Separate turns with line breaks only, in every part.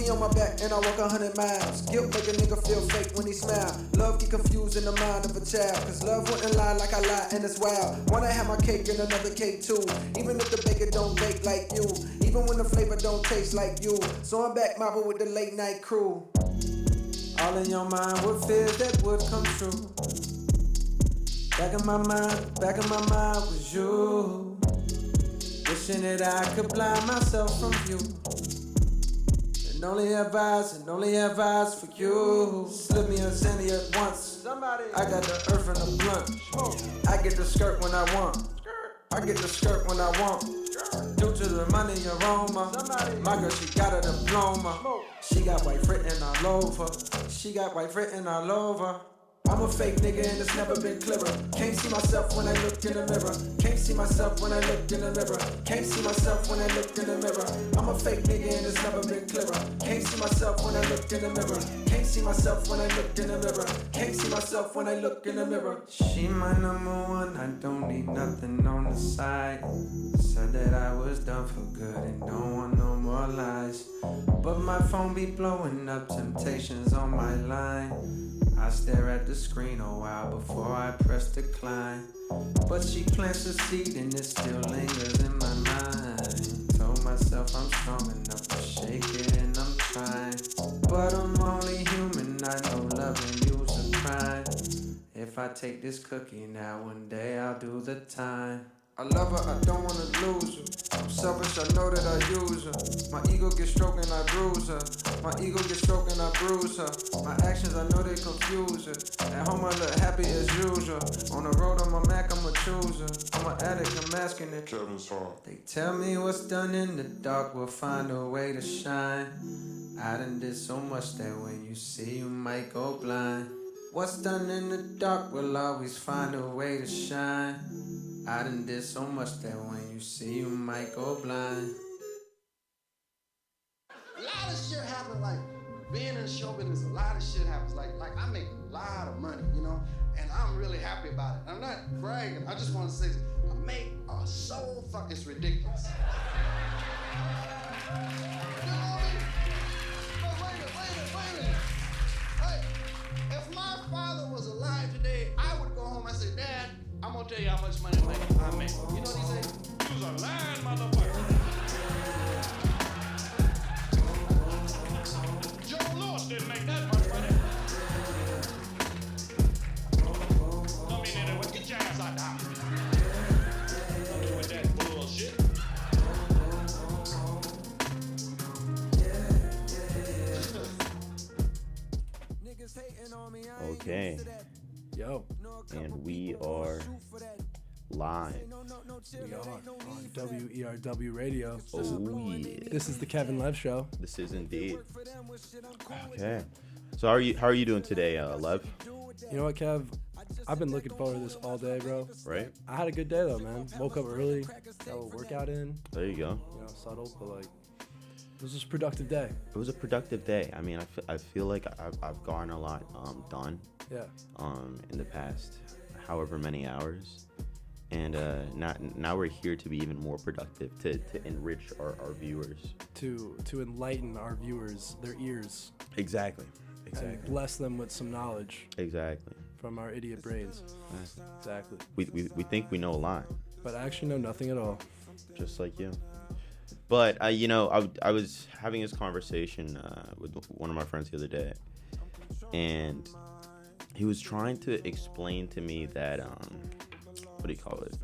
me on my back and I walk 100 miles. Guilt make a nigga feel fake when he smile. Love get confused in the mind of a child, cause love wouldn't lie like I lie and it's wild. Wanna have my cake and another cake too, even if the baker don't bake like you, even when the flavor don't taste like you. So I'm back mobbing with the late night crew. All in your mind with fears that would come true. Back in my mind was you. Wishing that I could blind myself from you. And only have eyes for you. Slip me a Zanny at once. I got the earth and the blunt. I get the skirt when I want. I get the skirt when I want. Due to the money aroma. My girl, she got a diploma. She got white written all over. She got white written all over. I'm a fake nigga and it's never been clearer. Can't see myself when I look in the mirror. Can't see myself when I look in the mirror. Can't see myself when I look in the mirror. I'm a fake nigga and it's never been clearer. Can't see myself when I look in the mirror. Can't see myself when I look in the mirror. Can't see myself when I look in the mirror. She my number one, I don't need nothing on the side. Said that I was done for good and don't want no more lies. But my phone be blowing up, temptations on my line. I stare at the screen a while before I press decline. But she plants a seed and it still lingers in my mind. Told myself I'm strong enough to shake it and I'm trying. But I'm only human, I know loving you's a crime. If I take this cookie now, one day I'll do the time. I love her, I don't wanna lose her. I'm selfish, I know that I use her. My ego gets stroked and I bruise her. My ego gets stroked and I bruise her. My actions, I know they confuse her. At home I look happy as usual. On the road I'm a Mac, I'm a chooser. I'm an addict, I'm masking it. Kevin's heart. They tell me what's done in the dark will find a way to shine. I done did so much that when you see you might go blind. What's done in the dark will always find a way to shine. I done did so much that when you see you might go blind.
A lot of shit happens, like being in show business, a lot of shit happens. Like I make a lot of money, you know, and I'm really happy about it. I'm not bragging, I just want to say this. I make a so fuck, it's ridiculous. You know what I mean? But wait a minute. Hey, if my father was alive today, I would go home and say, Dad, I'm gonna tell you how much money I make. You know what he say? You was a lying motherfucker. Joe Lewis didn't make that much money. I mean, anyway, get your ass out the house. With that bullshit.
Okay.
Yo.
And we are live.
We are on WERW Radio.
Oh, yeah.
This is the Kev and Lev Show.
This is indeed. Okay. So how are you doing today, Lev?
You know what, Kev? I've been looking forward to this all day, bro.
Right?
I had a good day, though, man. Woke up early, got a little workout in.
There you go.
You know, subtle, but, like, it was just a productive day.
It was a productive day. I mean, I feel like I've gotten a lot done.
Yeah.
In the past however many hours. And now we're here to be even more productive, to enrich our viewers.
To enlighten our viewers, their ears.
Exactly.
And bless them with some knowledge.
Exactly.
From our idiot brains. Exactly.
We think we know a lot.
But I actually know nothing at all.
Just like you. But, I was having this conversation with one of my friends the other day. And he was trying to explain to me that, what do you call it?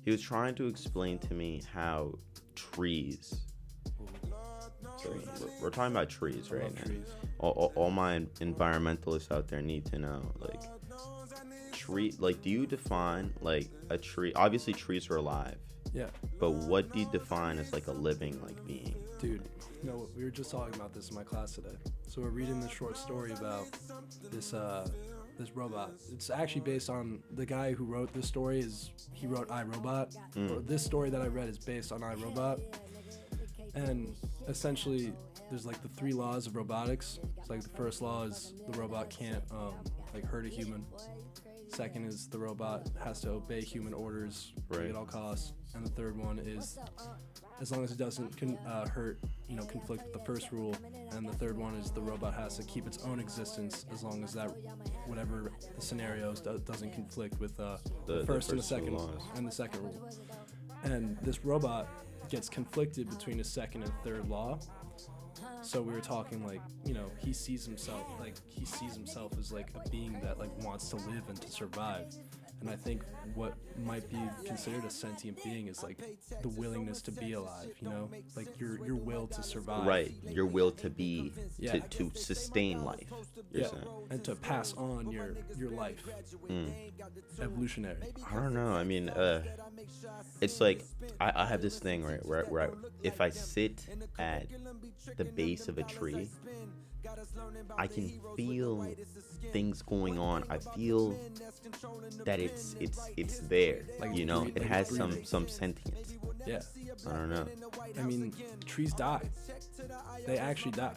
He was trying to explain to me how trees. So we're talking about trees right now.
Trees.
All my environmentalists out there need to know, like, do you define like a tree? Obviously, trees are alive.
Yeah.
But what do you define as like a living being?
Dude, we were just talking about this in my class today. So we're reading this short story about this robot. It's actually based on the guy who wrote this story. He wrote I, Robot. Or this story that I read is based on I, Robot. And essentially, there's like the 3 laws of robotics. It's like the first law is the robot can't hurt a human. Second is the robot has to obey human orders at all costs. And the third one is as long as it doesn't hurt conflict with the first rule, and the third one is the robot has to keep its own existence as long as that whatever the scenarios doesn't conflict with the first and the second rule. And this robot gets conflicted between his second and third law. So we were talking like, he sees himself as like a being that like wants to live and to survive. And I think what might be considered a sentient being is like the willingness to be alive, like your will to survive.
Right, your will to be, to sustain life.
And to pass on your life. Evolutionary.
I don't know. I mean, it's like I have this thing where if I sit at the base of a tree, I can feel things going on. I feel that it's there. Like it has some sentience.
Yeah.
I don't know.
I mean, trees die. They actually die.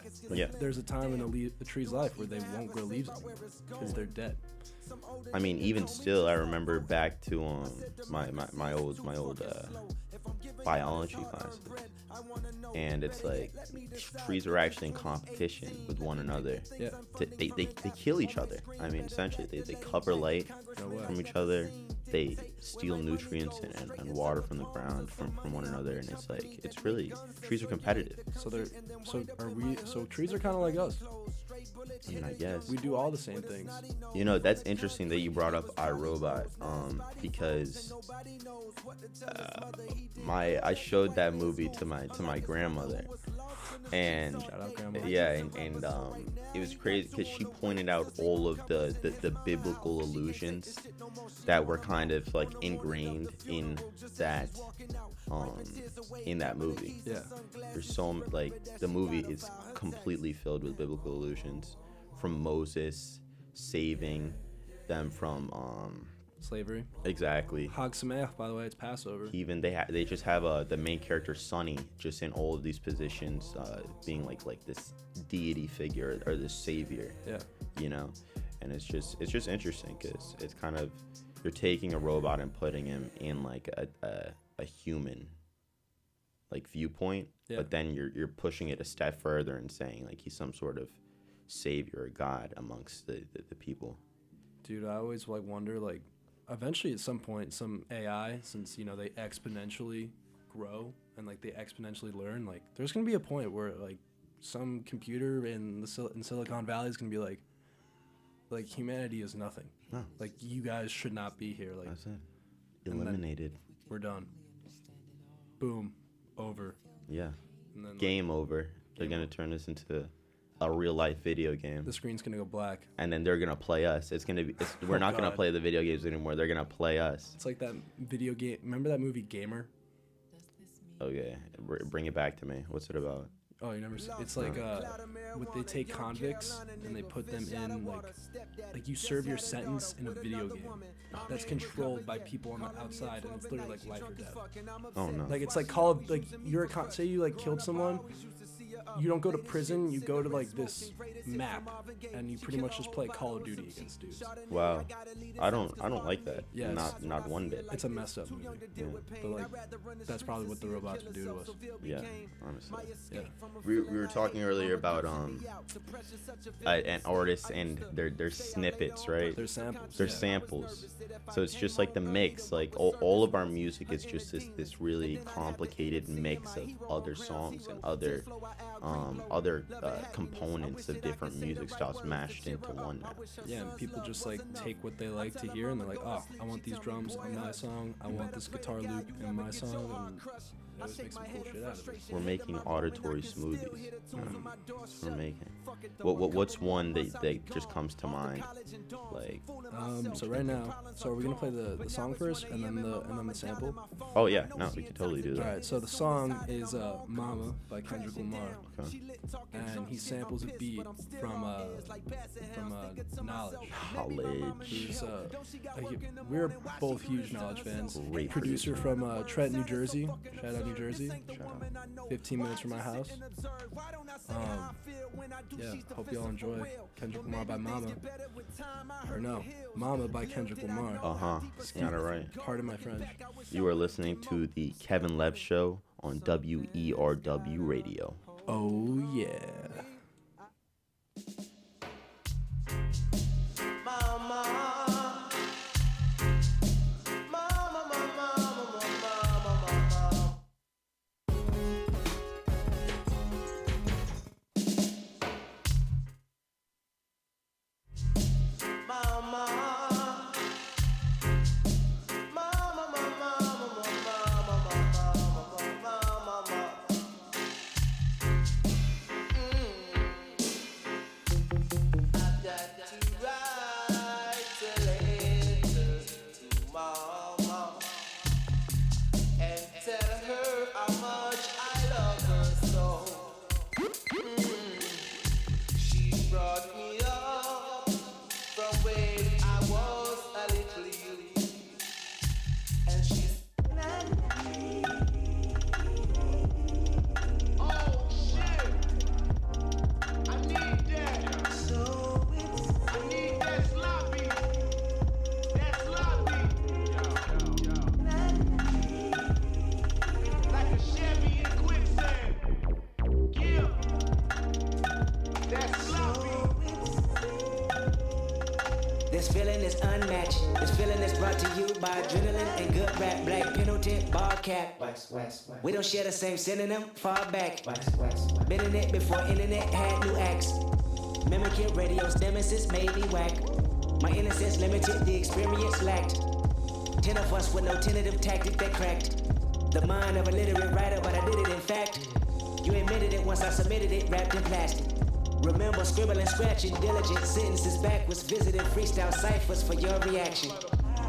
There's a time in a tree's life where they won't grow leaves anymore because they're dead.
I mean, even still, I remember back to my old biology classes, and it's like trees are actually in competition with one another.
Yeah.
They kill each other. I mean, essentially, they cover light from each other. They steal nutrients and water from the ground from one another, and it's like trees are competitive.
So trees are kind of like us.
I mean, I guess
we do all the same things.
That's interesting that you brought up iRobot, because I showed that movie to my grandmother, and
shout out grandma.
and it was crazy because she pointed out all of the biblical allusions that were kind of like ingrained in that movie.
Yeah.
There's the movie is completely filled with biblical allusions, from Moses saving them from
slavery.
Exactly.
Hag Sameach, by the way, it's Passover.
Even they just have the main character Sonny just in all of these positions, being like this deity figure or this savior.
Yeah.
And it's just interesting because it's kind of, you're taking a robot and putting him in like a human like viewpoint, but then you're pushing it a step further and saying like he's some sort of savior or god amongst the people.
Dude, I always like wonder, like, eventually at some point some AI, since they exponentially grow and like they exponentially learn, like there's gonna be a point where like some computer in Silicon Valley is gonna be like humanity is nothing. Like you guys should not be here. Like
that's it. Eliminated.
We're done. Boom. Over.
Yeah.
And then,
game over. They're gonna turn this into a real life video game.
The screen's gonna go black.
And then they're gonna play us. We're not gonna play the video games anymore. They're gonna play us.
It's like that video game. Remember that movie Gamer?
Okay, bring it back to me. What's it about?
Oh, you never? It's like they take convicts and they put them in like you serve your sentence in a video game that's controlled by people on the outside, and it's literally like life or death.
Oh no!
Like it's like say you like killed someone. You don't go to prison, you go to like this map and you pretty much just play Call of Duty against dudes.
Wow. I don't like that.
Yeah,
not one bit.
It's a messed up movie. Yeah. But like that's probably what the robots would do to us.
Yeah, honestly.
Yeah.
We were talking earlier about an artist and their snippets, right?
They're samples.
They're samples. So it's just like the mix, like all of our music is just this really complicated mix of other songs and other components of different music styles mashed into one now.
Yeah, and people just like take what they like to hear and they're like, oh, I want these drums on my song, I want this guitar loop in my song, and they always make some cool shit out of it.
We're making auditory smoothies. We're making. What's one that just comes to mind? Like.
So right now, are we gonna play the song first and then the sample?
Oh yeah, no, we could totally do that.
All right, so the song is "Mama" by Kendrick Lamar, and he samples a beat from Knxwledge. Who's we're both huge Knxwledge fans.
Great
producer from Trent, New Jersey. Shout out New Jersey. 15 minutes from my house. Yeah, hope y'all enjoy Kendrick Lamar by Mama. Or no, Mama by Kendrick Lamar.
Got it right.
Pardon my French.
You are listening to the Kev and Lev Show on WERW Radio.
Oh yeah.
This feeling is unmatched. This feeling is brought to you by adrenaline and good rap. Black penalty, bar cap. We don't share the same synonym, far back. Been in it before internet had new acts. Mimicking radio's nemesis made me whack. My innocence limited, the experience lacked. 10 of us with no tentative tactic that cracked the mind of a literate writer, but I did it in fact. You admitted it once I submitted it, wrapped in plastic. Remember scribbling, scratching, diligent sentences backwards, visiting freestyle ciphers for your reaction.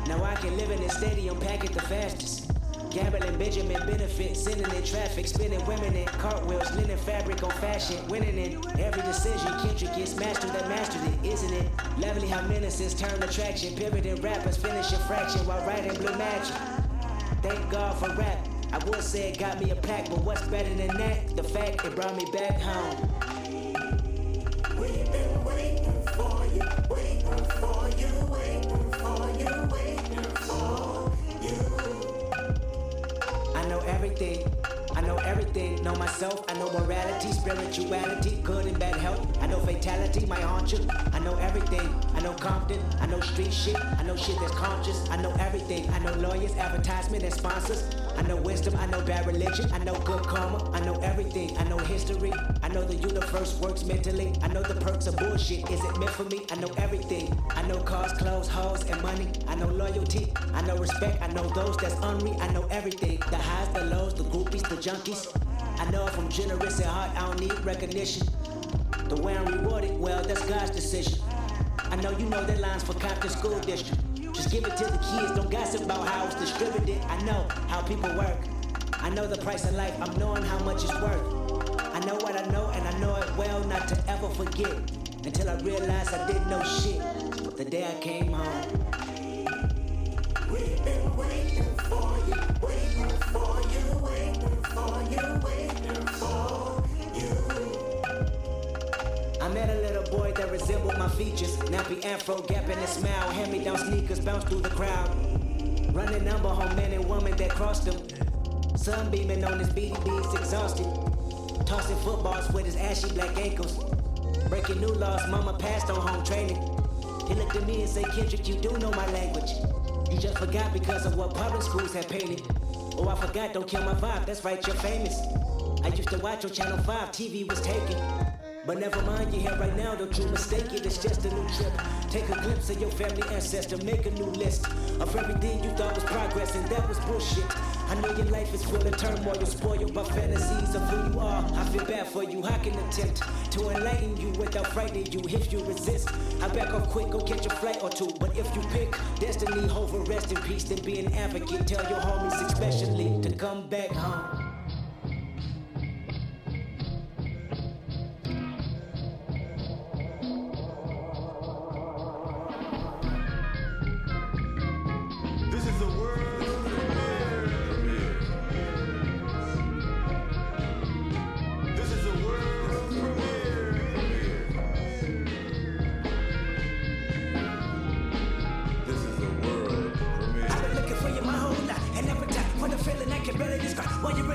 Now I can live in this stadium, pack it the fastest. Gambling, Benjamin benefit, sending in traffic, spinning women in cartwheels, linen fabric on fashion, winning in every decision. Kendrick gets mastered that mastered it, isn't it? Lovely how menaces turn attraction, pivoting rappers finishing fraction while writing blue magic. Thank God for rap. I would say it got me a pack, but what's better than that? The fact it brought me back home.
We've been waiting for you, waiting for you, waiting for you, waiting for you.
I know everything, know myself, I know morality, spirituality, good and bad health. I know fatality might haunt you. I know everything, I know Compton, I know street shit, I know shit that's conscious. I know everything, I know lawyers, advertisement and sponsors. I know wisdom, I know bad religion, I know good karma. I know everything, I know history, I know the universe works mentally. I know the perks of bullshit, is it meant for me? I know everything, I know cars, clothes, hoes, and money. I know loyalty, I know respect, I know those that's unreal. I know everything, the highs, the lows, the groupies, the junkies. I know if I'm generous at heart, I don't need recognition. The way I'm rewarded, well, that's God's decision. I know you know the lines for Compton School District. Just give it to the kids, don't gossip about how it's distributed. I know how people work. I know the price of life, I'm knowing how much it's worth. I know what I know, and I know it well not to ever forget. Until I realized I didn't know shit the day I came home.
We've been waiting for you, waiting for you, waiting for you, waiting for you.
I met a little boy that resembled my features. Nappy afro, gap in his smile. Hand-me-down sneakers bounce through the crowd. Running number home, man and woman that crossed him. Sunbeaming on his BDBs, exhausted. Tossing footballs with his ashy black ankles. Breaking new laws, mama passed on home training. He looked at me and said, Kendrick, you do know my language. You just forgot because of what public schools have painted. Oh, I forgot, don't kill my vibe, that's right, you're famous. I used to watch on Channel 5, TV was taken. But never mind, you're here right now, don't you mistake it, it's just a new trip. Take a glimpse of your family ancestor, make a new list of everything you thought was progress, and that was bullshit. I know your life is full of turmoil, spoiled by fantasies of who you are. I feel bad for you, I can attempt to enlighten you without frightening you. If you resist, I back off quick, go catch a flight or two. But if you pick destiny over rest in peace, then be an advocate. Tell your homies especially to come back home. Feeling I can barely describe. While you're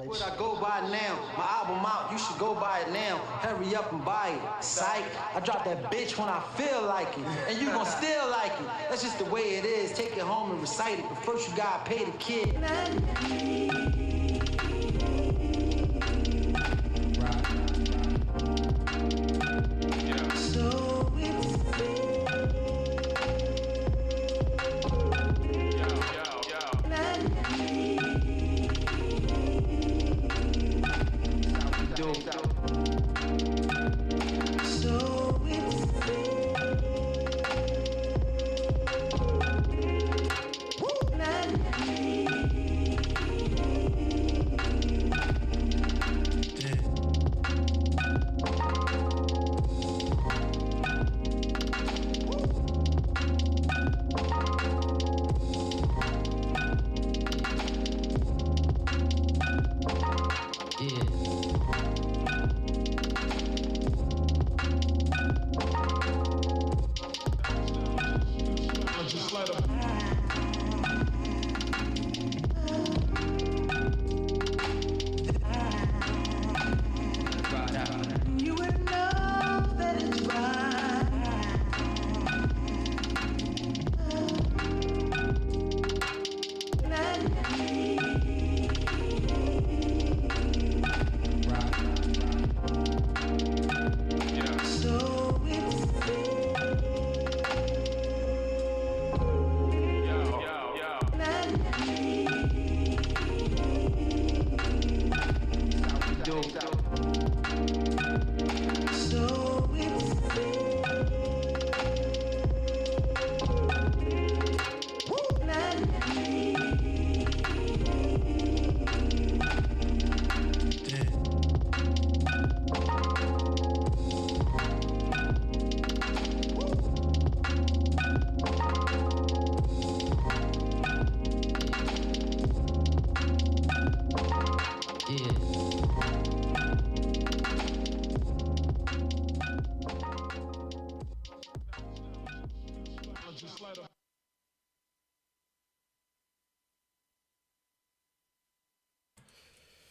What I go by now, my album out, you should go buy it now. Hurry up and buy it, psych. I drop that bitch when I feel like it, and you gon' still like it. That's just the way it is. Take it home and recite it, but first you gotta pay the kid.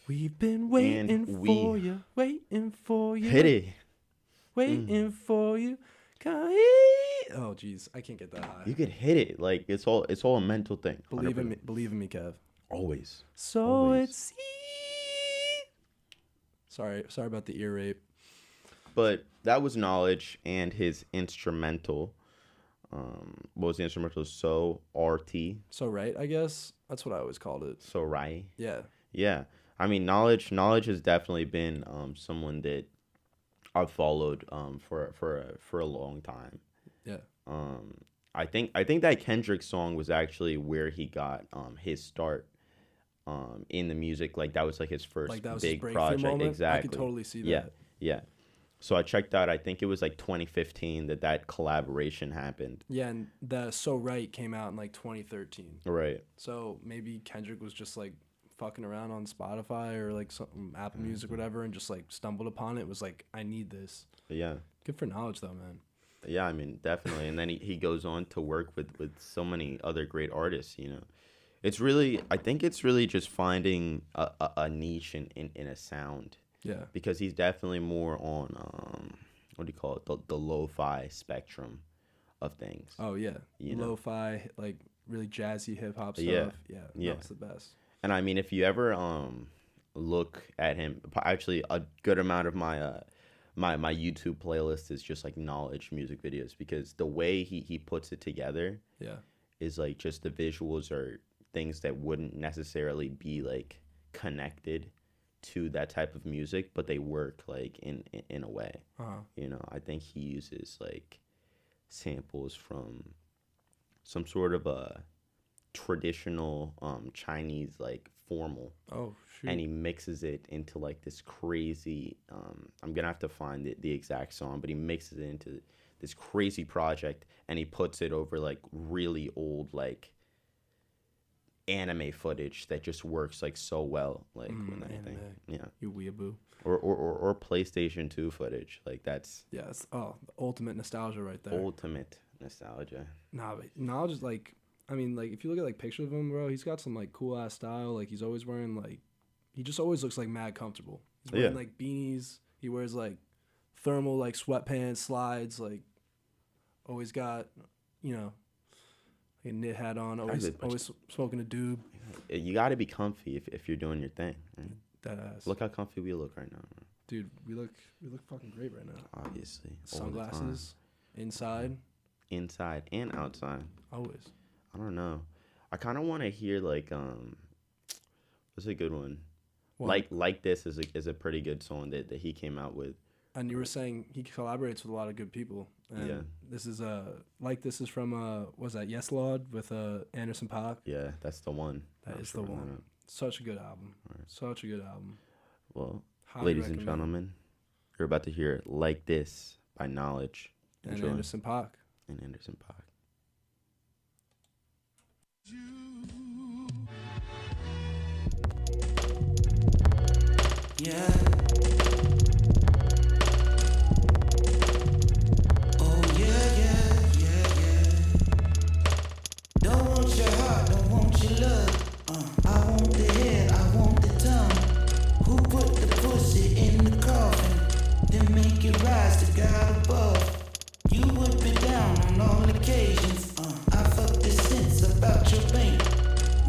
We've been waiting for you, waiting for you.
Hit it.
Waiting for you. Oh, jeez, I can't get that high.
You could hit it. Like it's all a mental thing.
Believe in me, Kev.
Always.
So
Always.
it's sorry about the ear rape.
But that was Knxwledge and his instrumental. What was the instrumental? So RT.
So right, I guess that's what I always called it.
So right.
Yeah.
Yeah. I mean, Knxwledge has definitely been someone that I've followed for a long time.
Yeah.
I think that Kendrick song was actually where he got his start in the music. Like that was like his first
like that was
big
his
project.
moment?
Exactly.
I could totally see that.
Yeah. Yeah. So I checked out. I think it was like 2015 that collaboration happened.
Yeah, and the So Right came out in like 2013.
Right.
So maybe Kendrick was just like fucking around on Spotify or like some Apple Music, whatever, and just like stumbled upon it. Was like, I need this.
Yeah.
Good for Knxwledge though, man.
Yeah, I mean, definitely. And then he goes on to work with so many other great artists, you know. It's really, I think it's really just finding a niche in a sound.
Yeah.
Because he's definitely more on, what do you call it, the lo-fi spectrum of things.
Oh, yeah.
You know?
Lo-fi, like really jazzy hip-hop stuff.
Yeah.
Yeah.
Yeah.
That's the best.
And I mean, if you ever look at him, actually a good amount of my my YouTube playlist is just like Knxwledge music videos, because the way he puts it together is like just the visuals are things that wouldn't necessarily be like connected to that type of music, but they work like in a way. You know, I think he uses like samples from some sort of a traditional Chinese like formal.
Oh shoot.
And he mixes it into like this crazy I'm gonna have to find the exact song, but he mixes it into this crazy project, and he puts it over like really old like anime footage that just works like so well, like with anything. Yeah.
You weeaboo.
Or PlayStation 2 footage. Like that's
it's the ultimate nostalgia right there.
ultimate nostalgia.
Nah, but Knxwledge is like, I mean, like if you look at like pictures of him, bro, he's got some like cool ass style. Like he's always wearing like he just always looks like mad comfortable. He's wearing like beanies. He wears like thermal like sweatpants, slides, like always got, you know, a knit hat on, always smoking a doob.
You got to be comfy if you're doing your thing. Right?
Deadass.
Look how comfy we look right now.
Dude, we look fucking great right now.
Obviously.
Sunglasses, inside
and outside.
Always.
I don't know. I kind of want to hear like what's a good one? What? Like This is a pretty good song that he came out with.
And you were saying he collaborates with a lot of good people. And this is Like This is from what's that? Yes Lord with Anderson .Paak.
Yeah, that's the one.
That is the one. Such a good album. Right. Such a good album.
Well, ladies and gentlemen, you're about to hear Like This by Knxwledge.
And Anderson .Paak.
Yeah. Oh yeah, yeah, yeah, yeah. Don't want your heart, don't want your love. I want the head, I want the tongue. Who put the pussy in the coffin? Then make it rise to God above. You would be down on all occasions. I fuck the sense about your bank.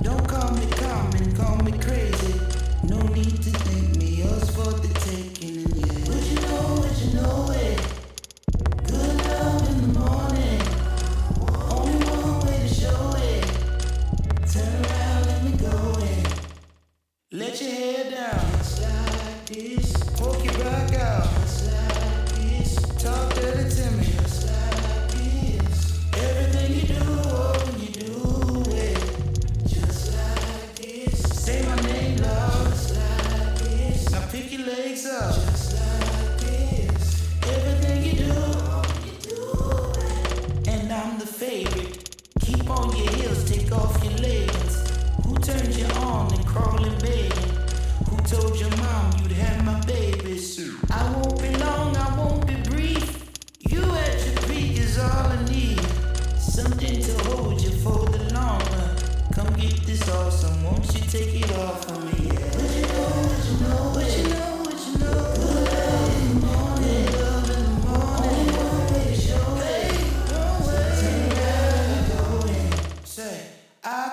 Don't call me common, call me crazy. No need to thank me, yours for the taking. Yeah. Would you know it? Good love in the morning. Only one way to show it. Turn around, let me go in. Let your hair down. Just like this. Poke your back out. Just like this. Talk dirty to me. Just like this. Everything you do, oh, you do it. Just like this. Say my name, love. Just like this. Now pick your legs up. Just like this. Everything you do, oh, you do it. And I'm the favorite. Keep on your heels, take off your leggings. Who turned you on and crawling begging? Who told your mom you'd have my babies? I won't be long, I won't be brief. You at your peak is all I need. Something to hold you for the long run. Come get this awesome, won't you take it off of me? Yeah. What you know, what you know. Good love in the morning, love in the morning. Only one way to show it. Turn around and go in. Say, I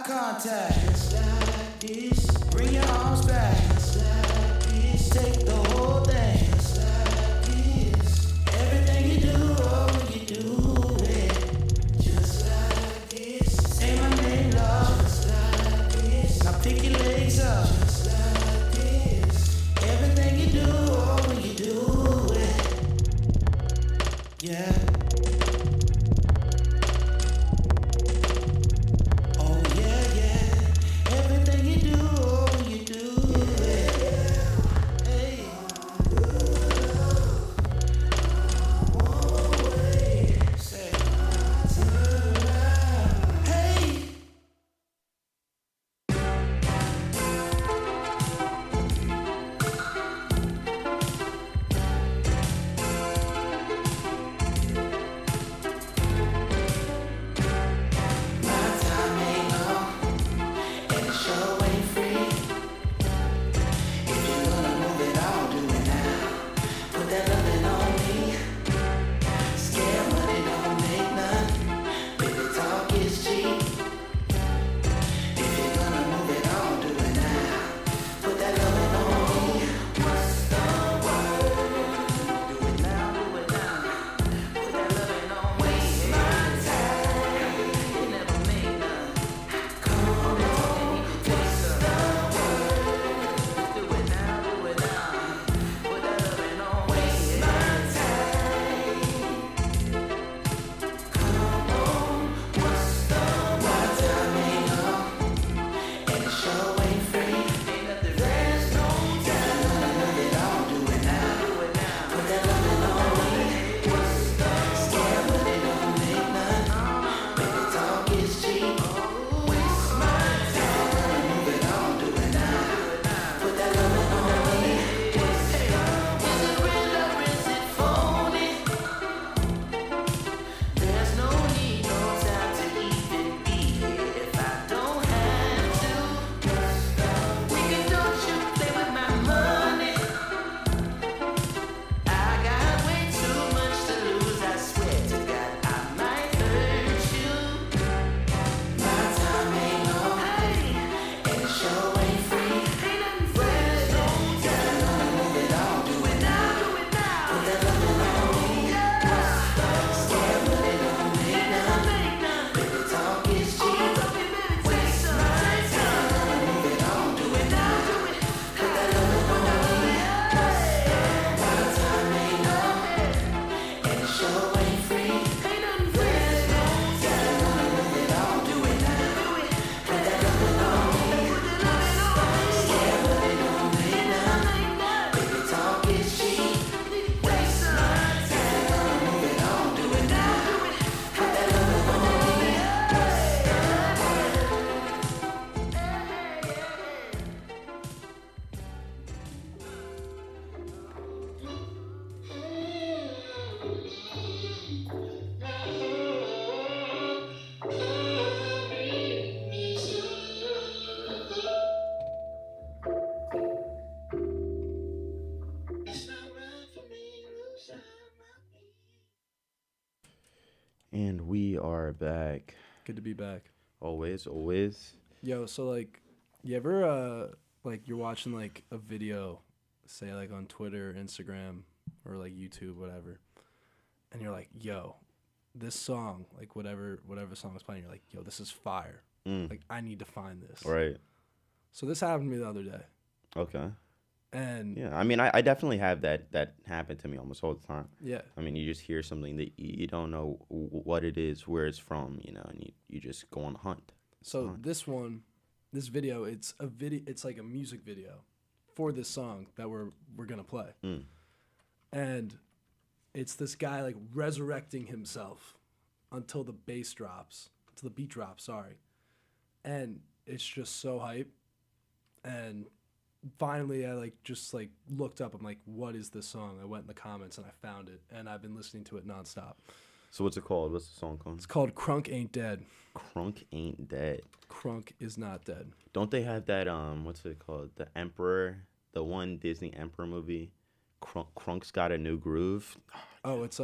And we are back.
Good to be back.
Always, always.
Yo, so like, you ever like you're watching like a video, say like on Twitter, Instagram, or like YouTube, whatever, and you're like, yo, this song, like whatever song is playing, you're like, yo, this is fire. Like, I need to find this.
Right.
So this happened to me the other day.
Okay.
And
yeah, I mean, I definitely have that happen to me almost all the time.
Yeah.
I mean, you just hear something that you don't know what it is, where it's from, you know, and you just go on the hunt.
So this video, it's like a music video for this song that we're gonna play. And it's this guy like resurrecting himself until the beat drops, sorry. And it's just so hype. And finally I like just like looked up, I'm like, what is this song? I went in the comments and I found it, and I've been listening to it nonstop.
So what's it called? What's the song called?
It's called Crunk Ain't Dead.
Crunk Ain't Dead.
Crunk is not dead.
Don't they have that what's it called? The Emperor, the one Disney Emperor movie. Crunk's Got a New Groove.
Oh, it's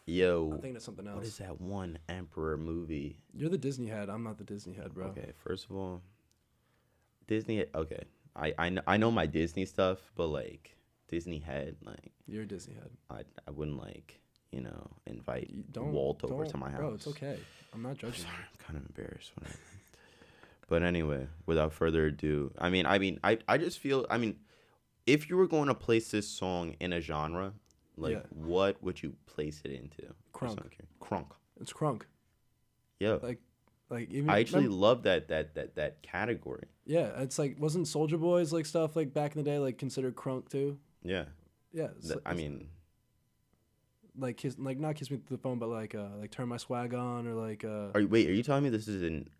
Yo,
I think it's something else.
What is that one Emperor movie?
You're the Disney head. I'm not the Disney head, bro.
Okay, first of all, Disney. Okay, I know my Disney stuff, but like Disney head, like
you're a Disney head.
I wouldn't like invite Walt over to my house.
Bro, it's okay. I'm not judging.
Sorry, I'm kind of embarrassed. But anyway, without further adu, I just feel. I mean, if you were going to place this song in a genre, like what would you place it into?
Crunk.
Crunk.
It's crunk.
Yeah.
Like even
I actually love that category.
Yeah, it's like, wasn't Soulja Boy's like stuff like back in the day like considered crunk too?
Yeah.
Yeah.
I mean,
like not Kiss Me Through the Phone, but like Turn My Swag On, or like
Are you telling me this is an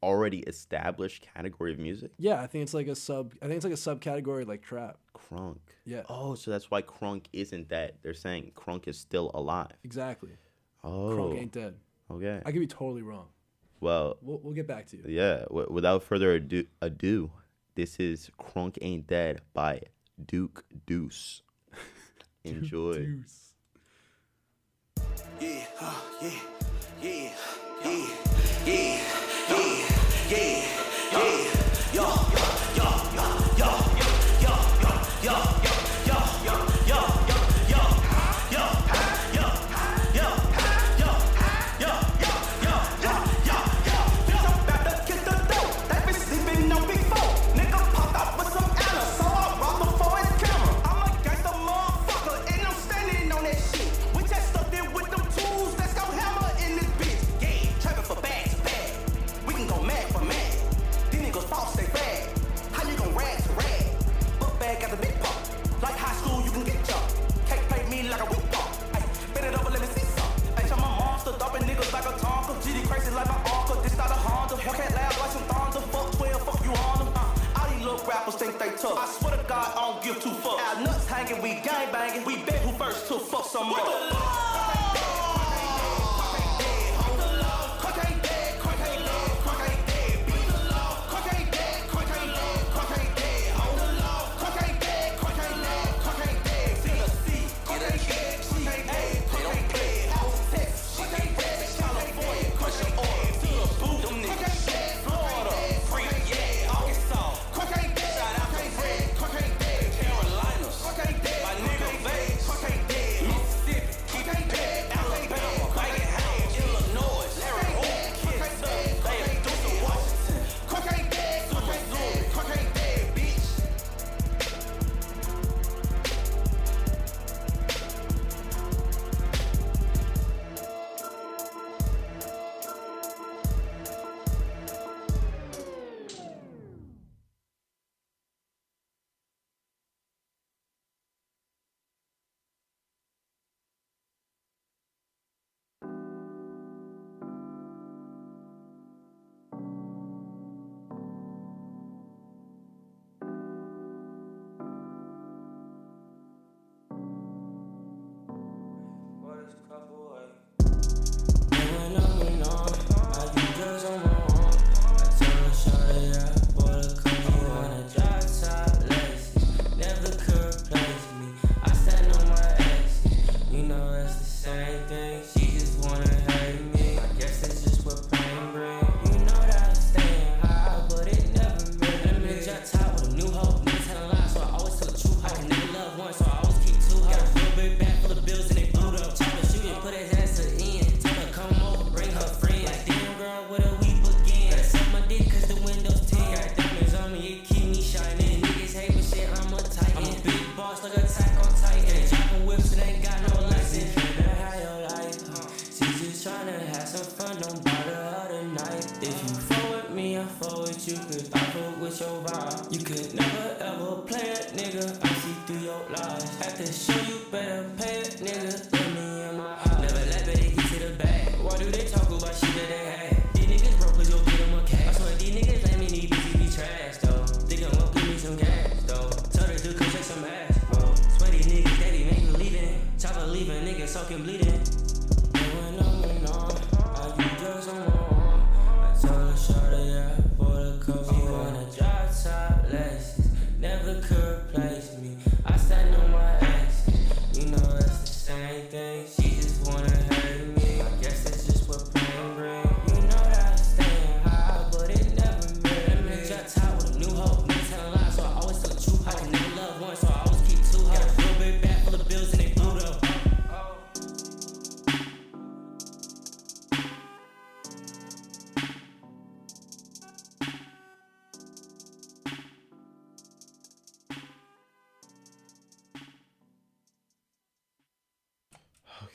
already established category of music?
Yeah, I think it's like a subcategory like trap.
Crunk.
Yeah.
Oh, so that's why crunk isn't dead. They're saying crunk is still alive.
Exactly.
Oh.
Crunk ain't dead.
Okay.
I could be totally wrong.
Well,
we'll get back to you.
Yeah. Without further ado, this is Crunk Ain't Dead by Duke Deuce. Enjoy.
Deuce.
Yeah, yeah, yeah, yeah, yeah, yeah, yeah, yeah, yo, yo, yo, yo, yo, yo, yo, yo, yo, yo, yo, yo, yo, yo, yo, yo, yo, yo, bitch, I'm about to kick the door. They been sleeping on before. Nigga popped out with some Anna, so I robbed him for his camera. I'm a gangsta motherfucker, and I'm standing on that shit. We just stuck in with them tools, let's go hammer in this bitch. Yeah, trapping for bag to bag. We can go mad for mad. These niggas false, they bad. How you gon' rag to rag? Book bag got the big pop. Like high school, you can get jumped. Can't play me like a weak pop. Ay, bend it over, let me see some. Ay, I'm a monster, dumping niggas like a Tonka. GD crazy like my uncle, this not a Honda. Hellcat loud like some thunder. Fuck 12, fuck you on them. All these little rappers think they tough. I swear to God, I don't give two fucks. Our nuts hanging, we gang banging. We bet who first to fuck some more.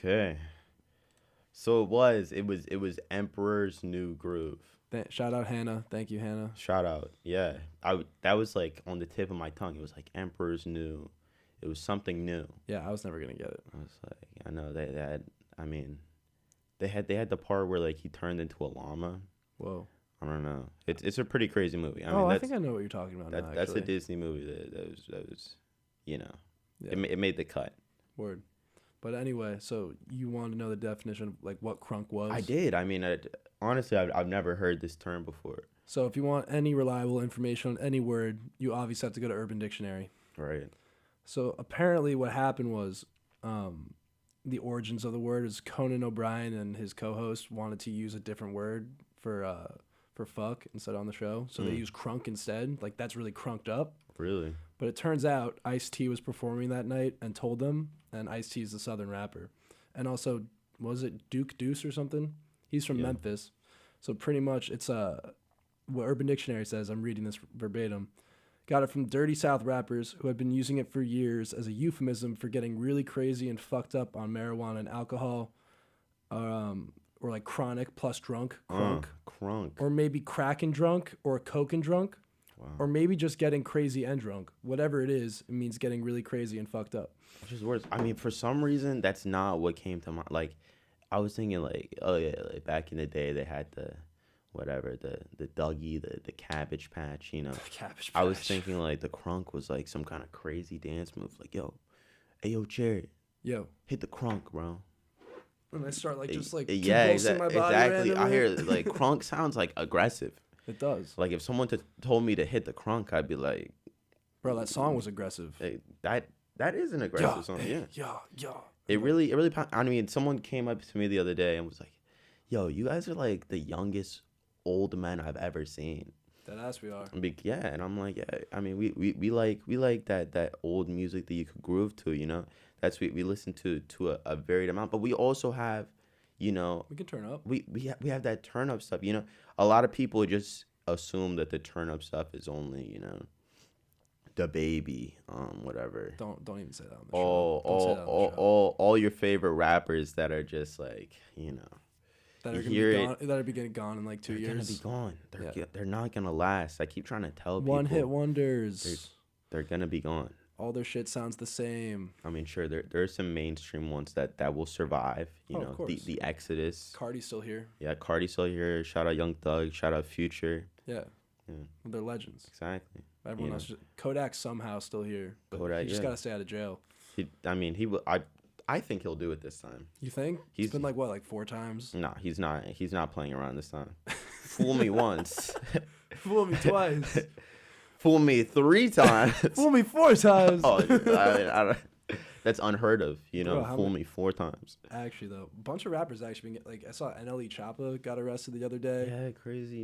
Okay. So it was Emperor's New Groove.
Shout out Hannah. Thank you, Hannah.
Shout out. Yeah. That was like on the tip of my tongue. It was like Emperor's New. It was something new.
Yeah, I was never gonna get it.
I was like, I know they had. I mean, they had the part where like he turned into a llama.
Whoa.
I don't know. It's a pretty crazy movie. I
mean,
I
think I know what you're talking about. Now,
that's a Disney movie that was, you know, it made the cut.
Word. But anyway, so you want to know the definition of like what crunk was?
I did. I mean, honestly, I've never heard this term before.
So if you want any reliable information on any word, you obviously have to go to Urban Dictionary.
Right.
So apparently what happened was the origins of the word is Conan O'Brien and his co-host wanted to use a different word for fuck instead on the show. So they used crunk instead. Like, that's really crunked up.
Really?
But it turns out Ice-T was performing that night and told them, and Ice-T is the Southern rapper. And also, was it Duke Deuce or something? He's from Memphis. So pretty much it's what Urban Dictionary says, I'm reading this verbatim, got it from Dirty South rappers who had been using it for years as a euphemism for getting really crazy and fucked up on marijuana and alcohol, or like chronic plus drunk, crunk.
Crunk.
Or maybe crack and drunk, or coke and drunk.
Wow.
Or maybe just getting crazy and drunk. Whatever it is, it means getting really crazy and fucked up.
Which is worse. I mean, for some reason, that's not what came to mind. Like, I was thinking, like, oh, yeah, like, back in the day, they had the Dougie, the Cabbage Patch, you know.
Cabbage Patch.
I was thinking, like, the crunk was, like, some kind of crazy dance move. Like, yo, Jared.
Yo.
Hit the crunk, bro.
And I start, like, just, like,
yeah,
convulsing my body
exactly.
randomly.
I hear, like, crunk sounds, like, aggressive.
It does.
Like, if someone told me to hit the crunk, I'd be like...
Bro, that song was aggressive.
Hey, that is an aggressive song, yeah.
Yeah.
It really... I mean, someone came up to me the other day and was like, yo, you guys are, like, the youngest old men I've ever seen.
Deadass we are.
Yeah, and I'm like, yeah, I mean, we like that old music that you could groove to, you know? That's what we listen to a varied amount. But we also have, you know...
We can turn up.
We have that turn up stuff, you know? A lot of people just assume that the turn up stuff is only, you know, the baby, whatever.
Don't even say that on the show.
All your favorite rappers that are just like, you know,
that are getting gone in like 2 years.
They're gonna be gone. They're not gonna last. I keep trying to tell people.
One hit wonders.
They're gonna be gone.
All their shit sounds the same.
I mean, sure, there are some mainstream ones that will survive. You know, the Exodus.
Cardi's still here.
Yeah, Cardi's still here. Shout out Young Thug. Shout out Future.
Yeah. They're legends.
Exactly.
Everyone else. Kodak's somehow still here. But
Kodak,
he just gotta stay out of jail.
I think he'll do it this time.
You think? He's been like 4 times.
No, he's not. He's not playing around this time. Fool me once.
Fool me twice.
Fool me 3 times.
Fool me 4 times.
Oh, I don't, that's unheard of, you know.
Bro,
fool me 4 times.
Actually, though, a bunch of rappers actually been like I saw NLE Choppa got arrested the other day.
Yeah, crazy.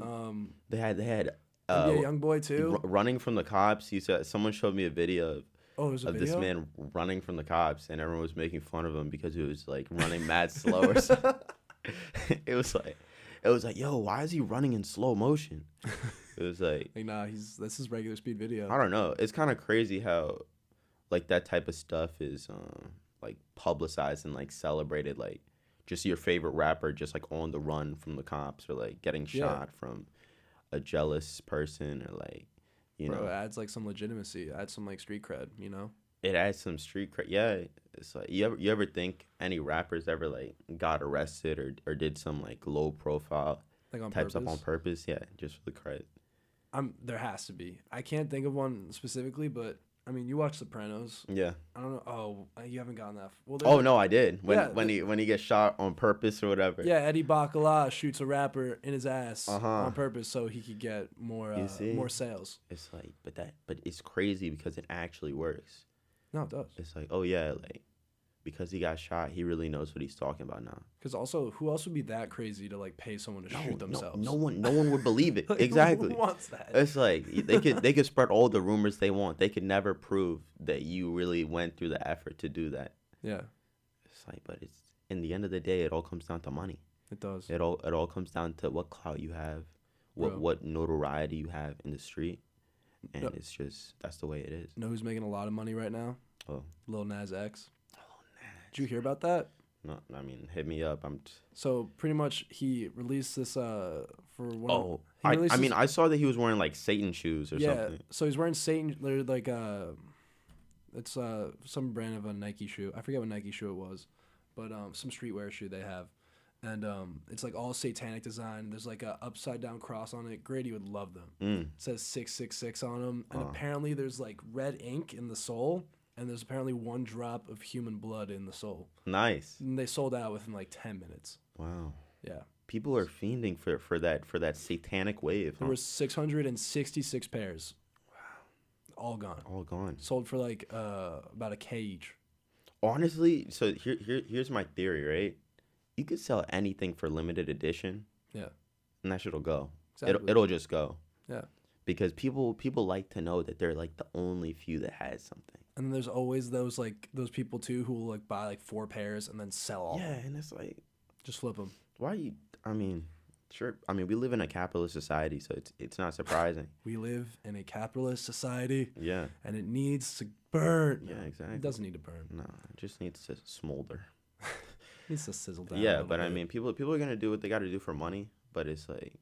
They had
NBA Youngboy too.
Running from the cops. He said someone showed me a video of this
video?
man running from the cops, and everyone was making fun of him because he was like running mad slow or something. It was like, yo, why is he running in slow motion? It was like
nah, that's his regular speed video.
I don't know. It's kind of crazy how like that type of stuff is like publicized and like celebrated, like just your favorite rapper just like on the run from the cops or like getting shot from a jealous person or like, you know.
It adds like some legitimacy, adds some like street cred, you know.
It adds some street cred. Yeah, it's like you ever think any rappers ever like got arrested or did some like low profile
like on
type
purpose?
stuff on purpose? Yeah, just for the cred.
There has to be. I can't think of one specifically, but I mean, you watch Sopranos.
Yeah.
I don't know. Oh, you haven't gotten that.
Well, no, I did. When he gets shot on purpose or whatever.
Yeah, Eddie Bacala shoots a rapper in his ass on purpose so he could get more sales.
It's like, but it's crazy because it actually works.
No, it does.
It's like, oh yeah, like because he got shot, he really knows what he's talking about now.
Because also, who else would be that crazy to like pay someone to shoot themselves?
No one would believe it.
Like,
exactly.
Who wants that?
It's like they could spread all the rumors they want. They could never prove that you really went through the effort to do that.
Yeah.
It's like, but it's in the end of the day, it all comes down to money.
It does.
It all comes down to what clout you have, what notoriety you have in the street, and it's just that's the way it is.
You know who's making a lot of money right now?
Oh,
Lil Nas X. Did you hear about that?
No, I mean, hit me up.
So pretty much, he released this for one.
Oh,
he released this-
I saw that he was wearing like Satan shoes or something.
So he's wearing Satan. They're like it's some brand of a Nike shoe. I forget what Nike shoe it was, but some streetwear shoe they have, and it's like all satanic design. There's like a upside down cross on it. Grady would love them. It says 666 on them, and apparently there's like red ink in the sole. And there's apparently 1 drop of human blood in the sole.
Nice.
And they sold out within like 10 minutes.
Wow.
Yeah.
People are fiending for that satanic wave.
There were 666 pairs. Wow. All gone.
All gone.
Sold for like about $1,000 each.
Honestly, so here's my theory, right? You could sell anything for limited edition.
Yeah.
And that shit'll go.
Exactly.
It'll just go.
Yeah.
Because people like to know that they're like the only few that has something.
And then there's always those people too who will like buy like 4 pairs and then sell all.
Yeah, and it's like,
just flip them.
Why you? I mean, sure. I mean, we live in a capitalist society, so it's not surprising.
We live in a capitalist society.
Yeah.
And it needs to burn.
Yeah, exactly.
It doesn't need to burn.
No, it just needs to smolder.
It needs to sizzle down.
Yeah, but I mean, people are gonna do what they got to do for money. But it's like,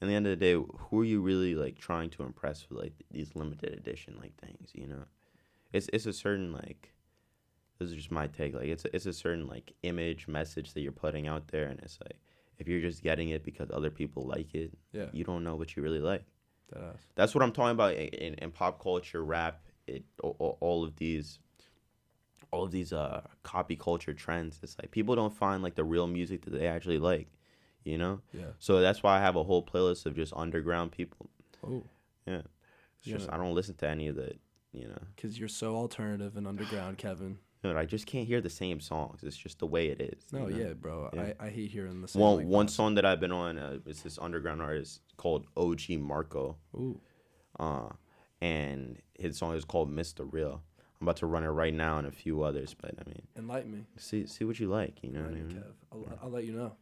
in the end of the day, who are you really like trying to impress with like these limited edition like things? You know. It's a certain like, this is just my take, like it's a certain like image message that you're putting out there, and it's like if you're just getting it because other people like it, you don't know what you really like. That's what I'm talking about in pop culture, rap, all of these copy culture trends. It's like people don't find like the real music that they actually like, you know.
Yeah.
So that's why I have a whole playlist of just underground people.
Oh.
Yeah. It's just I don't listen to any of the. You know,
because you're so alternative and underground, Kevin.
No, I just can't hear the same songs. It's just the way it is.
No,
you know?
yeah, bro. Yeah. I hate hearing the same.
One song that I've been on is this underground artist called OG Marco.
Ooh.
And his song is called Mr. Real. I'm about to run it right now and a few others, but I mean,
enlighten me.
See what you like. You know what I mean?
Kev. I'll let you know.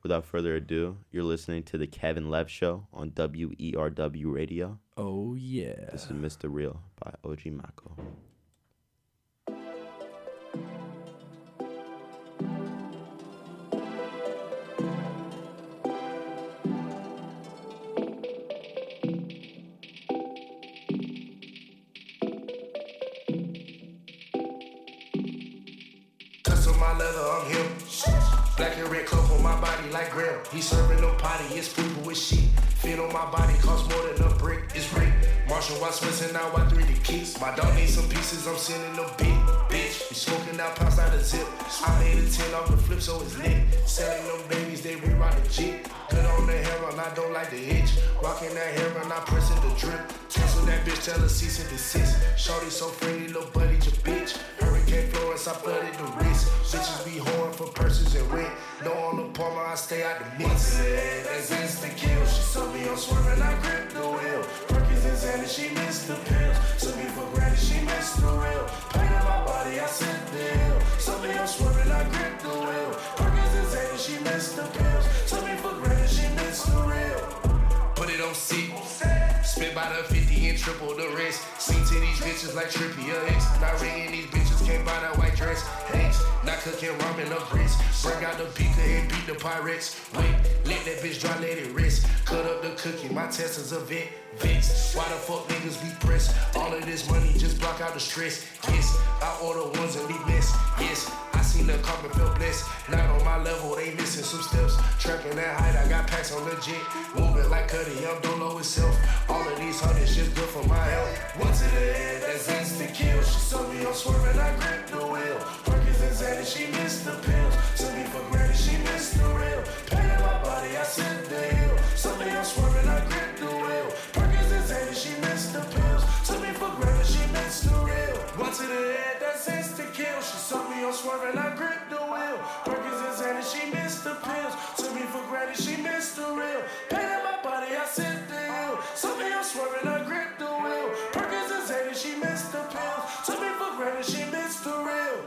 Without further ado, you're listening to the Kev and Lev Show on WERW Radio.
Oh, yeah.
This is Mr. Real by OG Mako.
Custom my leather, I'm him. Black and red cloak on my body like grill. He serving no potty, it's people with sheet. Fit on my body cost more than a brick. It's brick. Marshall Watts Swenson, now I 3D kicks. My dog needs some pieces, I'm sending them big. Bitch, we smoking out pounds out of zip. I made a 10 off the flip, so it's lit. Selling them babies, they rewrite the jig. Good on the heron, I don't like the hitch. Rocking that heron, I pressing the drip. Cancel that bitch, tell her cease and desist. Shorty so friendly, little buddy, your bitch. Hurricane Florence, I flooded the wrist. Bitches be whoring for purses and rent. No on the Palmer, I stay out the mix. That's instant kill. She saw me on swerving, I grip the wheel. Perkins and Xanny, she missed the pills. Took me for granted, she missed the real. Pain in my body, I sent the hill. Saw me on swerving, I grip the wheel. Perkins and Xanny, she missed the pills. Took me for granted, she missed the real. Put it on C. Spit by the 50 and triple the rest. Sing to these bitches like Trippie X. Not ringing these bitches, can't buy that white dress. Hanks, not cooking ramen up grits. Bring out the pika and beat the pirates. Wait, let that bitch dry, let it rest. Cut up the cookie, my test is a vet. Vix, why the fuck niggas be pressed? All of this money just block out the stress. Yes, I order ones and leave less. Yes, I seen the carpet felt blessed. Not on my level, they missing some steps. Trapping that height, I got packs on legit. Moving like Cuddy, I'm Dolo itself. All of these hundreds just good for my health. One to the head, that's instant kill. She saw me on swerving, I gripped the wheel. Perkins and Xanny, she missed the pills. Took me for granted, she missed the real. Pain in my body, I sent the hill. Saw me on swerving, I gripped the wheel. Perkins and Xanny, she missed the pills. Took me for granted, she missed the real. One to the head, that's instant kill. She saw me on swerving, I gripped the wheel. Perkins and Xanny, she missed the pills. Took me for granted, she missed the real. Pain in my body, I sent the hill. Saw me on swerving, I gripped the wheel. Perkins and Xanny, she missed the pills. Took me for granted, she missed the real.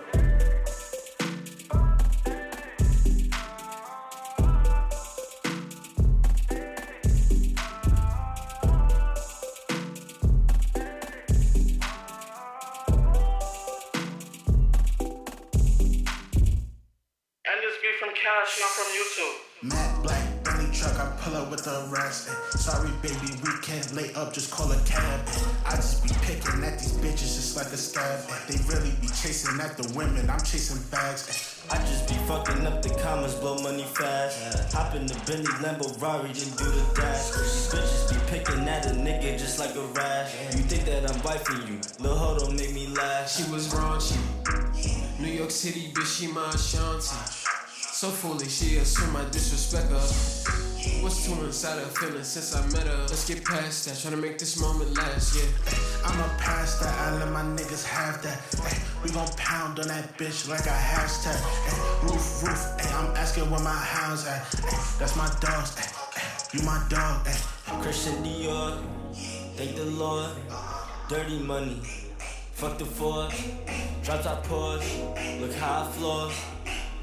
YouTube.
Matte black Bentley truck, I pull up with the rest. Sorry, baby, we can't lay up, just call a cab. I just be picking at these bitches just like a scab. They really be chasing at the women, I'm chasing bags.
I just be fucking up the commas, blow money fast. Hop in the Bentley Lambo Rari, then do the dash. These bitches be picking at a nigga just like a rash. You think that I'm wifing you, lil' ho don't make me laugh.
She was raunchy, New York City bitch, she my Ashanti. So foolish, she assume I disrespect her. What's too inside her feelings since I met her? Let's get past that, tryna make this moment last, yeah.
I'ma pass that, I let my niggas have that. We gon' pound on that bitch like a hashtag. Roof, I'm asking where my hounds at. That's my dogs, you my dog.
Christian Dior, thank the Lord. Dirty money, fuck the Ford. Drop top Porsche, look how I floss.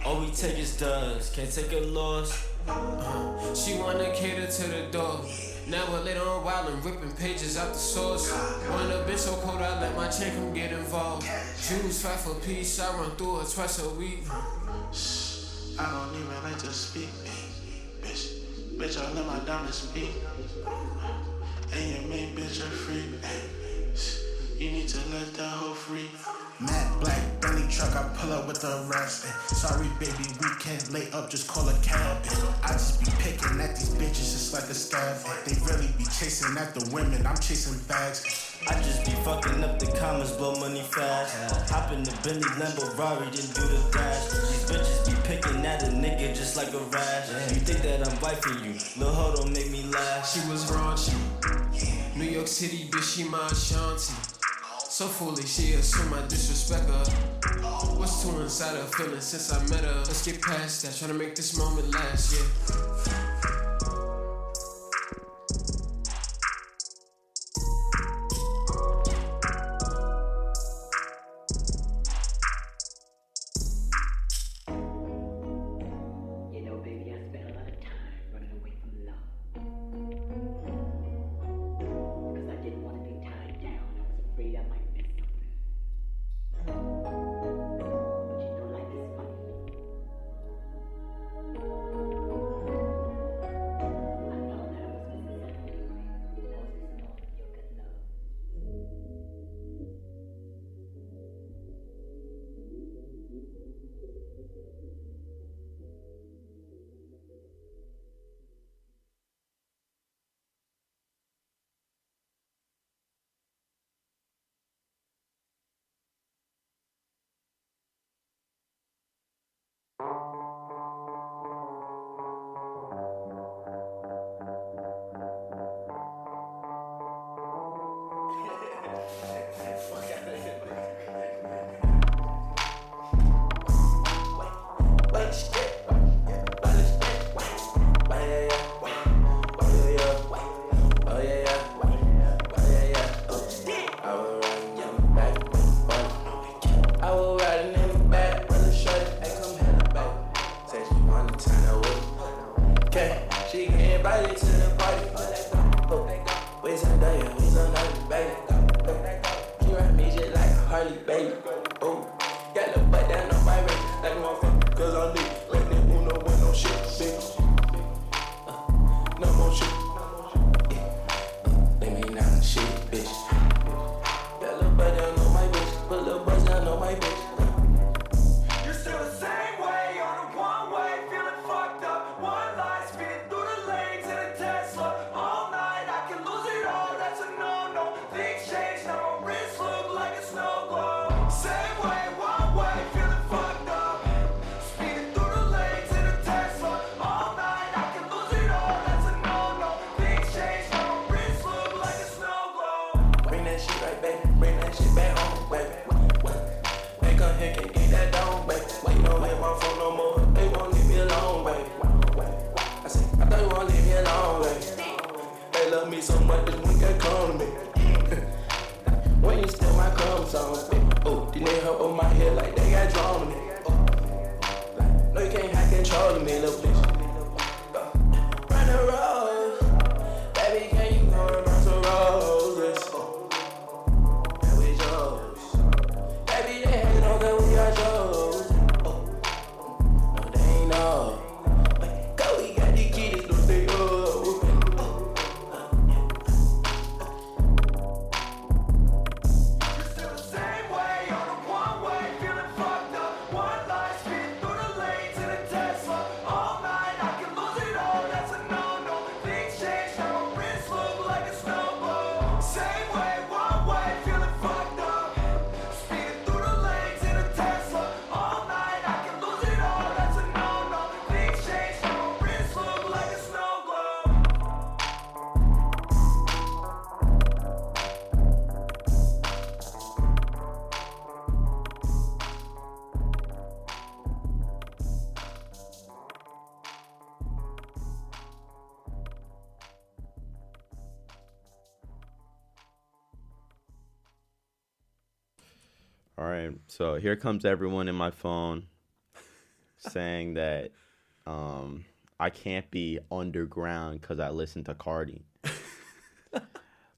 All we take is dubs, can't take a loss.
She wanna cater to the dog. Now we're later on wild and ripping pages out the source. When a bitch so cold, I let my chain come get involved. Jews fight for peace, I run through her twice a week.
I don't even like to speak, bitch, I let my diamonds speak. And your main bitch a freak. You need to let that hoe free. Matte black Bentley truck, I pull up with the rest. Sorry, baby, we can't lay up, just call a cab. I just be picking at these bitches just like a scab. They really be chasing at the women, I'm chasing bags.
I just be fucking up the commas, blow money fast. Hop in the Bentley Lambo Rari, then do the dash. These bitches be picking at a nigga just like a rash. You think that I'm wifing you, lil' ho don't make me laugh.
She was raunchy, New York City bitch, she my Ashanti. So foolish, she assume I disrespect her. What's too inside her feelings since I met her? Let's get past that, tryna make this moment last, yeah.
All right. So here comes everyone in my phone saying that I can't be underground because I listen to Cardi.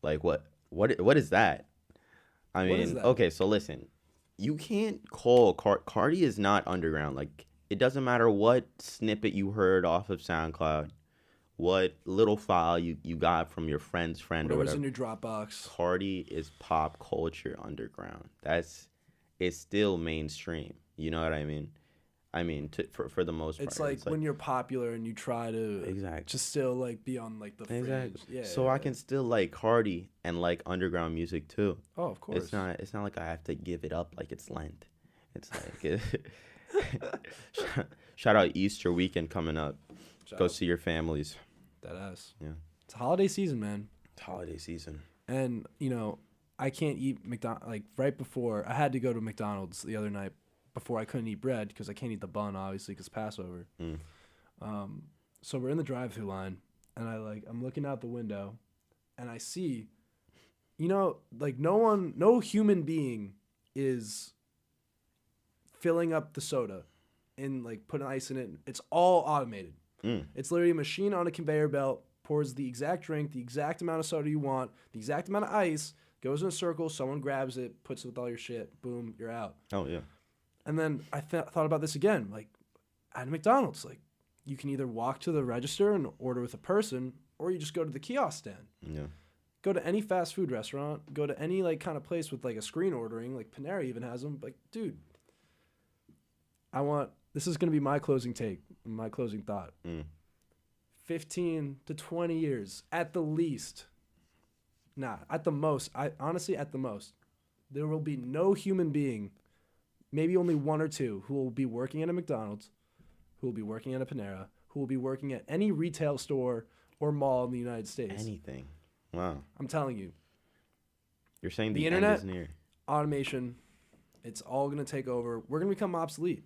Like what is that? I
What is
mean,
that?
okay, so listen. You can't call Cardi is not underground. Like it doesn't matter what snippet you heard off of SoundCloud, what little file you got from your friend's friend or
Whatever's
whatever.
in your Dropbox.
Cardi is pop culture underground. It's still mainstream. You know what I mean? I mean, for the most part.
It's like when you're popular and you try to
Exactly.
just still like be on like the fringe.
Exactly.
Yeah.
So I can still like Cardi and like underground music too.
Oh, of course.
It's not like I have to give it up like it's Lent. It's like shout out Easter weekend coming up. Go see your families.
That ass.
Yeah.
It's holiday season, man.
It's holiday season.
And you know, I can't eat McDonald's. Like right before, I had to go to McDonald's the other night before I couldn't eat bread because I can't eat the bun, obviously, because Passover. So we're in the drive-through line, and I'm looking out the window, and I see, you know, like no human being is filling up the soda and like putting ice in it. It's all automated. It's literally a machine on a conveyor belt, pours the exact drink, the exact amount of soda you want, the exact amount of ice, goes in a circle, someone grabs it, puts it with all your shit, boom, you're out.
Oh, yeah.
And then I thought about this again, like at McDonald's, like you can either walk to the register and order with a person, or you just go to the kiosk stand.
Yeah.
Go to any fast food restaurant, go to any like kind of place with like a screen ordering, like Panera even has them. Like, dude, this is going to be my closing take, my closing thought. 15 to 20 years at the least. At the most, honestly, at the most, there will be no human being, maybe only one or two, who will be working at a McDonald's, who will be working at a Panera, who will be working at any retail store or mall in the United States.
Anything. Wow.
I'm telling you.
You're saying
The
the
internet,
end is near.
automation, it's all going to take over. We're going to become obsolete.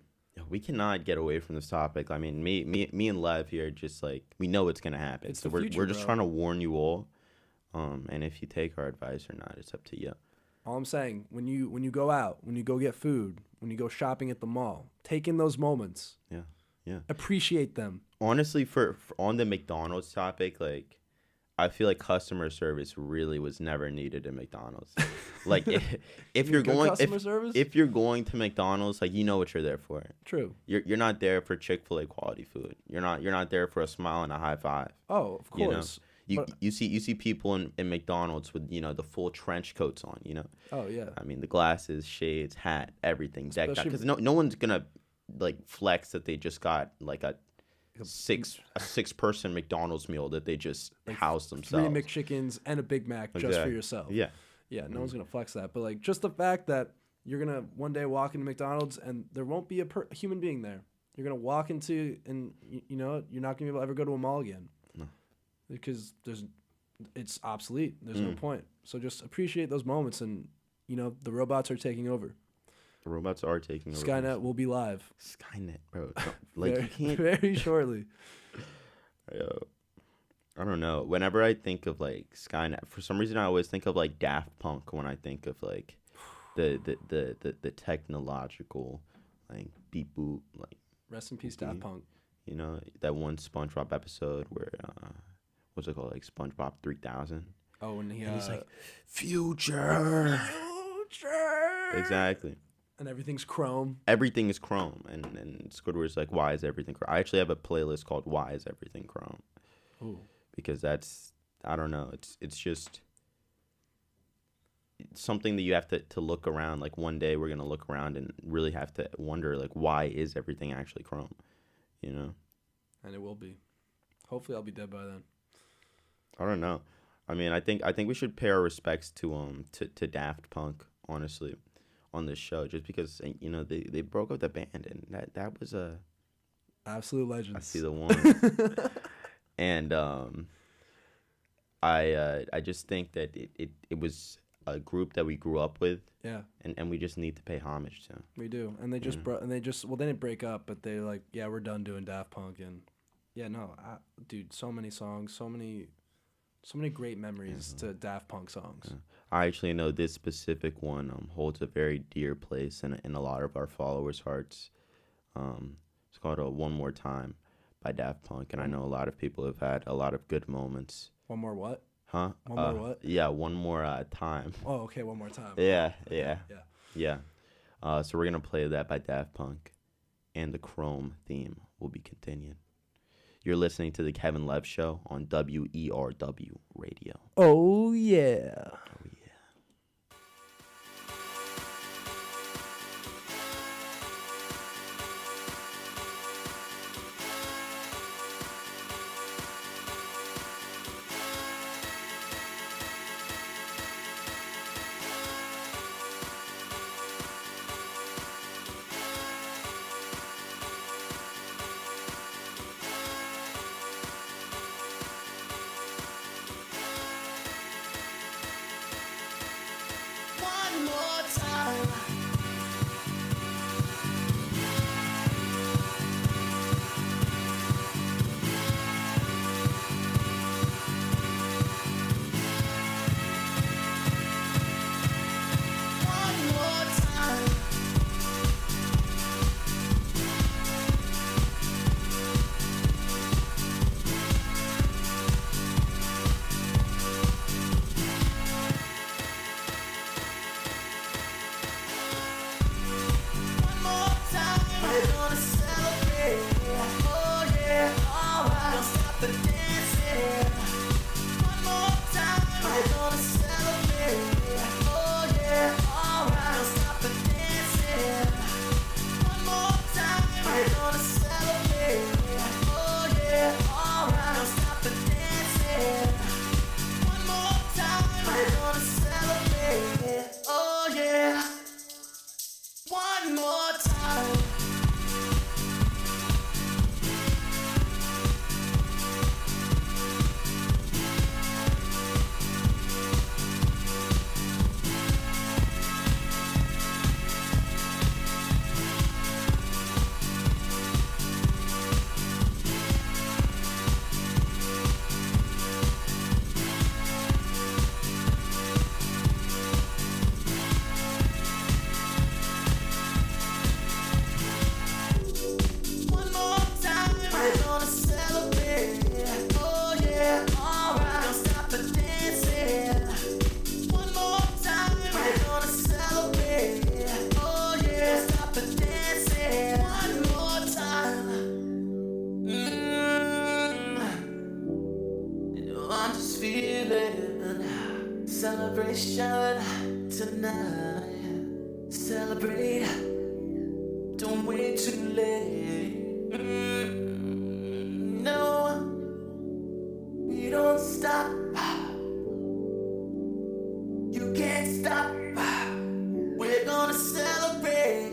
We cannot get away from this topic. I mean, me and Lev here, just like we know it's gonna happen.
It's
so
the
we're
future,
just
bro.
trying to warn you all. And if you take our advice or not, it's up to you.
All I'm saying, when you go out, when you go get food, when you go shopping at the mall, take in those moments.
Yeah.
Appreciate them.
Honestly, for on the McDonald's topic, like I feel like customer service really was never needed at McDonald's. Like if you're going if you're going to McDonald's, like you know what you're there for.
True.
You're not there for Chick-fil-A quality food. You're not there for a smile and a high five.
Oh, of course.
You see people in McDonald's with the full trench coats on.
Oh yeah.
I mean the glasses, shades, hat, everything decked out.
Especially-
Because no one's gonna like flex that they just got like a six person McDonald's meal that they just housed themselves.
3 McChickens and a Big Mac just for yourself.
Yeah.
Yeah, no one's gonna flex that. But like just the fact that you're gonna one day walk into McDonald's and there won't be a human being there. You're gonna walk into and you're not gonna be able to ever go to a mall again.
No.
Because it's obsolete. There's no point. So just appreciate those moments, and the robots are taking over.
The robots are taking over.
Skynet will be live.
Skynet, bro. Like you can't.
Very shortly.
Yo, I don't know. Whenever I think of like Skynet, for some reason I always think of like Daft Punk when I think of like the technological like beep boop like.
Rest in peace, Daft Punk.
That one SpongeBob episode where what's it called, like SpongeBob 3000.
Oh, and
he's like future. Exactly.
And everything's chrome.
Everything is chrome, and Squidward's like, why is everything chrome? I actually have a playlist called "Why Is Everything Chrome?"
Ooh.
Because I don't know. It's just something that you have to look around. Like one day we're gonna look around and really have to wonder like, why is everything actually chrome?
And it will be. Hopefully, I'll be dead by then.
I don't know. I mean, I think we should pay our respects to Daft Punk, honestly, on this show, just because they broke up the band, and that was a
absolute legend.
I see the one. And I just think that it was a group that we grew up with.
Yeah.
And we just need to pay homage to.
We do. And they just they didn't break up, but they like, yeah, we're done doing Daft Punk. And yeah, no, dude, so many songs, so many So many great memories to Daft Punk songs.
Yeah. I actually know this specific one holds a very dear place in a lot of our followers' hearts. It's called One More Time by Daft Punk, and I know a lot of people have had a lot of good moments.
One more what?
Huh?
One more what?
Yeah, one more time.
Oh, okay, one more time.
Yeah. So we're gonna play that by Daft Punk, and the Chrome theme will be continued. You're listening to the Kev and Lev Show on WERW Radio.
Oh yeah.
One more time. One more time. One more time. We're gonna celebrate. Oh yeah, alright. Don't stop the dancing. One more time. We're gonna celebrate. Oh yeah, alright. Don't stop the dancing. One more time. We're gonna celebrate. Oh yeah, alright. Don't stop the dancing. One more time. We're gonna celebrate. Oh yeah. One more time. One more time, we're gonna celebrate. Oh yeah, alright. Don't stop the dancing. One more time, we're gonna celebrate. Oh yeah, stop the dancing. One more time. I'm just feeling celebration tonight. Celebrate. Don't wait too late. No, we don't stop. You can't stop. We're gonna celebrate.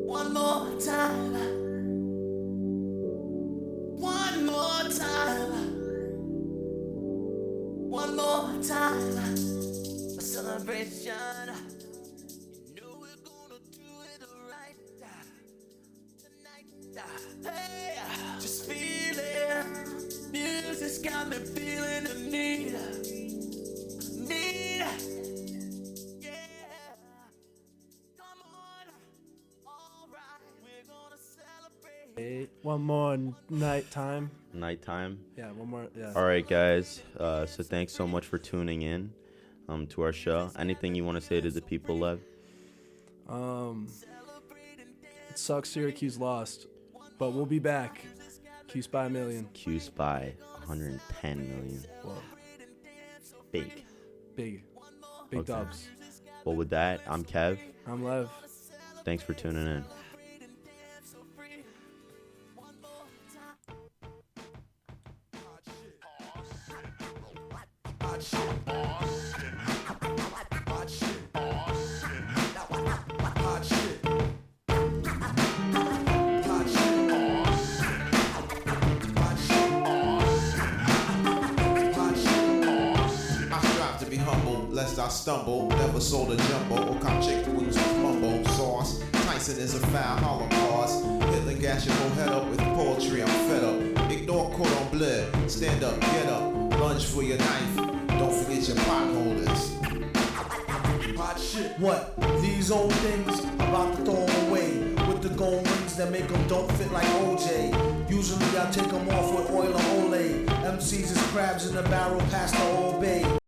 One more time. One more time. One more time. A celebration. Hey, just feeling. Music's got me feeling the need. Yeah. Come on. Alright, we're gonna celebrate.
One more nighttime.
Nighttime.
Yeah, one more. Yeah.
All right, guys. So thanks so much for tuning in to our show. Anything you want to say to the people, Lev?
It sucks Syracuse lost, but we'll be back. Cuse by a million.
Cuse by 110 million.
Whoa.
Big.
Big
Okay.
dubs.
Well, with that, I'm Kev.
I'm Lev.
Thanks for tuning in.
Lest I stumble, never sold a jumbo or cop chicken wings with mumbo sauce. Tyson is a foul holocaust. Hitler gash your whole head up with poetry, I'm fed up. Ignore cordon bleu. Stand up, get up. Lunge for your knife. Don't forget your potholders.
Hot shit. What? These old things, about to throw them away. With the gold rings that make them don't fit like OJ. Usually I take them off with oil or Olay. MCs is crabs in the barrel past the Old Bay.